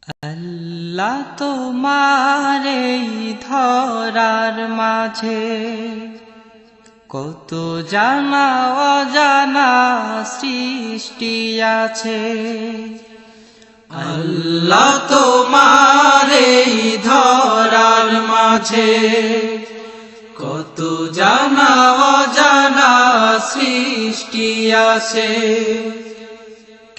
আল্লাহ তোমার এই ধরার মাঝে কত জানা অজানা সৃষ্টি আছে। আল্লাহ তোমার এই ধরার মাঝে কত জানা অজানা সৃষ্টি আছে।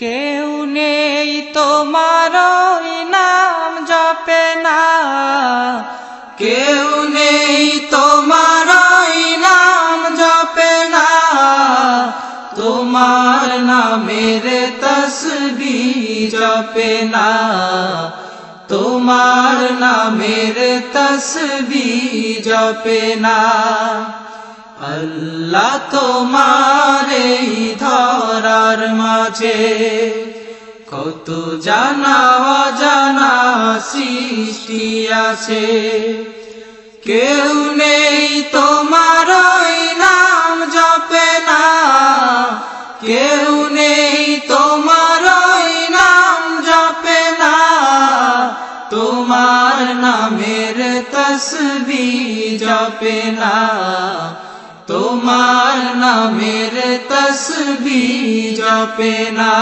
কেউ নেই তোমার ওই নাম জপে না, কেউ নেই তোমার ওই নাম জপে না। তোমার নামের তসবিহ জপে না, তোমার নামের তসবিহ জপে না। আল্লাহ তোমার এই ধরার মাঝে কত জানা অজানা সৃষ্টি আছে। কেউ নেই তোমার ওই নাম জপে না, কেউ নেই তোমার ওই নাম জপে না। তোমার নামের তসবিহ জপে না, তোমার নামের তসবিহ জপে না।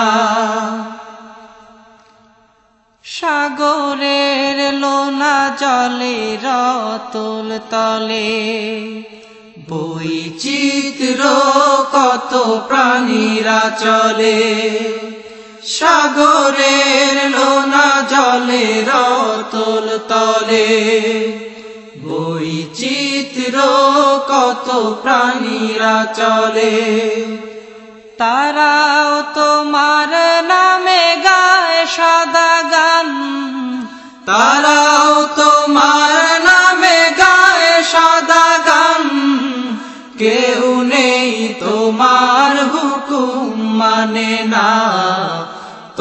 সাগরের লোনা জলে রতল তলে বৈচিত্র কত প্রাণীরা চলে। সাগরের লোনা জলে রতল তলে বৈচিত্র কত প্রাণীরা চলে। তারাও তোমার নামে গায় সদা গান, তারাও তোমার নামে গায় সদা গান। কেউ নেই তোমার হুকুম মানে না,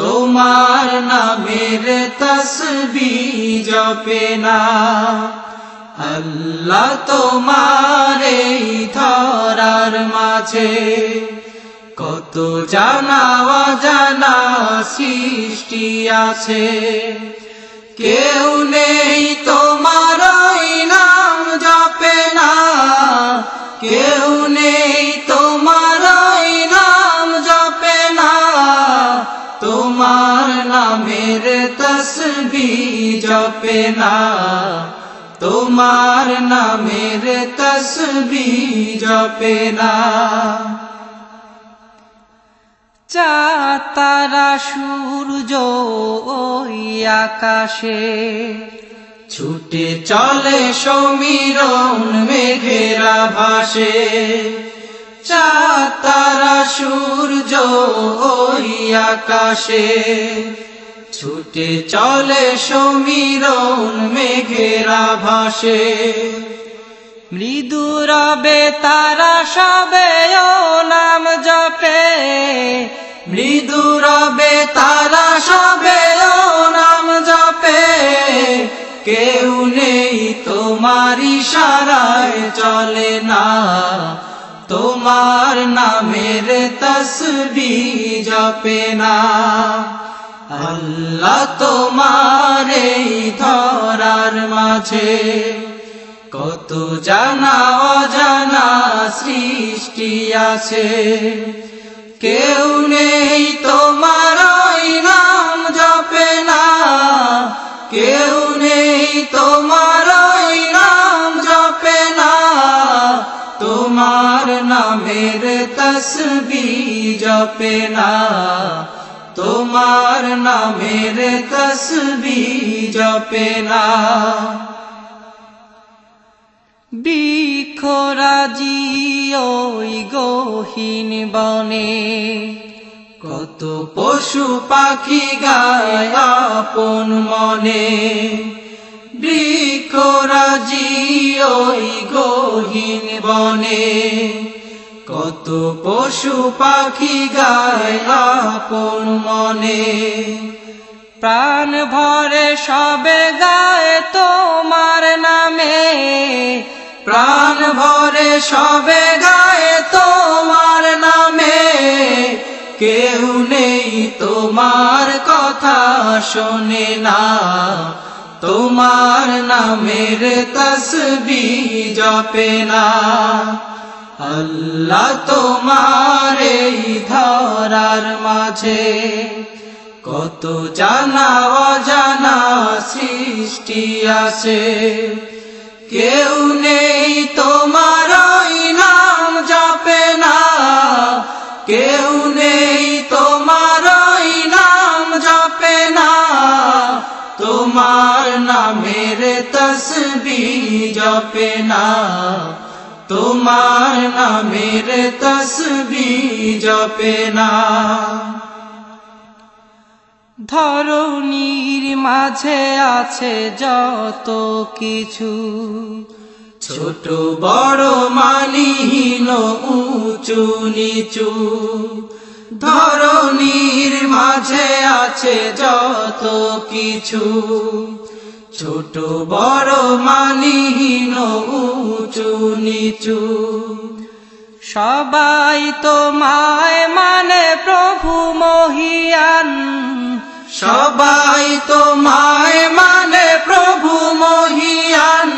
তোমার নামের তসবিহ জপে না। আল্লাহ তোমার এই ধরার মাঝে কত জানা অজানা সৃষ্টি আছে। কেউ নেই তোমার ওই নাম জপে না, কেউ নেই তোমার ওই নাম জপে না। তোমার নামের তসবিহ জপে না, তোমার নামের তসবিহ জপে না। চাঁদ তারা সূর্য ওই আকাশে ছুটে চলে সমীরণ মেঘেরা ভাসে। চাঁদ তারা সূর্য ওই আকাশে ছুটে চলে সমীরণ মেঘেরা ভাসে। মৃদু রবে তারা সবে ও নাম জপে, মৃদু রবে তারা সবে ও নাম জপে। কেউ নেই তোমার ইশারায় চলে না, তোমার নামের তসবিহ জপে না। আল্লাহ তোমার এই ধরার মাঝে কত জানা অজানা সৃষ্টি আছে। কেউ নেই তোমার ওই নাম জপে না, কেউ নেই তোমার ওই নাম জপে না। তোমার নামের তসবিহ জপে না, তোমার নামের তসবিহ জপে না। বৃক্ষরাজি ওই গহীন বনে কত পশু পাখি গায় আপন মনে। বৃক্ষরাজি ওই গহীন বনে কত পশু পাখি গায় আপন মনে। প্রাণ ভরে সবে গায় তোমার নামে, প্রাণ ভরে সবে গায় তোমার নামে। কেউ নেই তোমার কথা শোনে না, তোমার নামের তসবিহ জপে না। আল্লাহ তোমার এই ধরার মাঝে কত জানা অজানা সৃষ্টি আছে, কেউ নেই তোমার ওই নাম জপে না, কেউ নেই তোমার ওই নাম জপে না, তোমার নামের তসবিহ জপে না, তোমার নামের তসবিহ জপে না। ধরণীর মাঝে আছে যত কিছু, ছোট বড় মানহীন উঁচু নিচু, ধরণীর মাঝে আছে যত কিছু, ছোট বড় মানহীন উঁচু নিচু। সবাই তোমায় মানে প্রভু মহিয়ান, সবাই তোমায় মানে প্রভু মহিয়ান,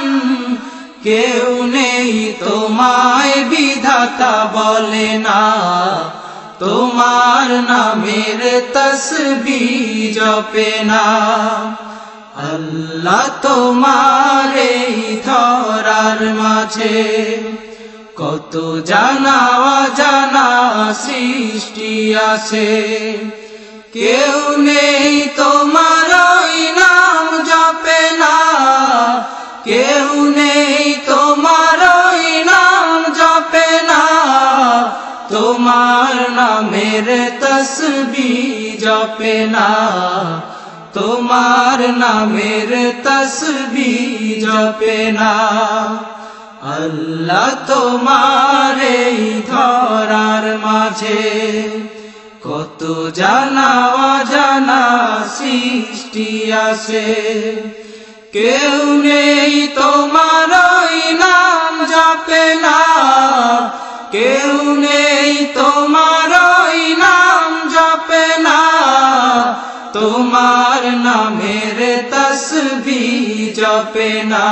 কেউ নেই তোমায় বিধাতা বলে না, তোমার নামের তসবিহ জপে না। আল্লাহ তোমার এই ধরার মাঝে কত জানা অজানা সৃষ্টি আছে, কেউ নেই তোমার ওই নাম জপে না, কেউ নেই তোমার ওই নাম জপে না, তোমার নামের তসবিহ জপে না, তোমার নামের তসবিহ জপে না। আল্লাহ তোমার এই ধরার মাঝে কত জানা অজানা সৃষ্টি আছে, কেউ নেই তোমার ওই নাম জপে না, কেউ নেই তোমার ওই নাম জপে না, তোমার নামের তসবিহ জপে না,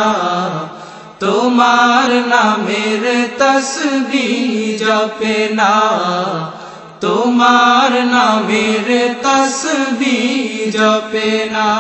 তোমার নামের তসবিহ জপে না, তোমার নামের তসবিহ জপে না।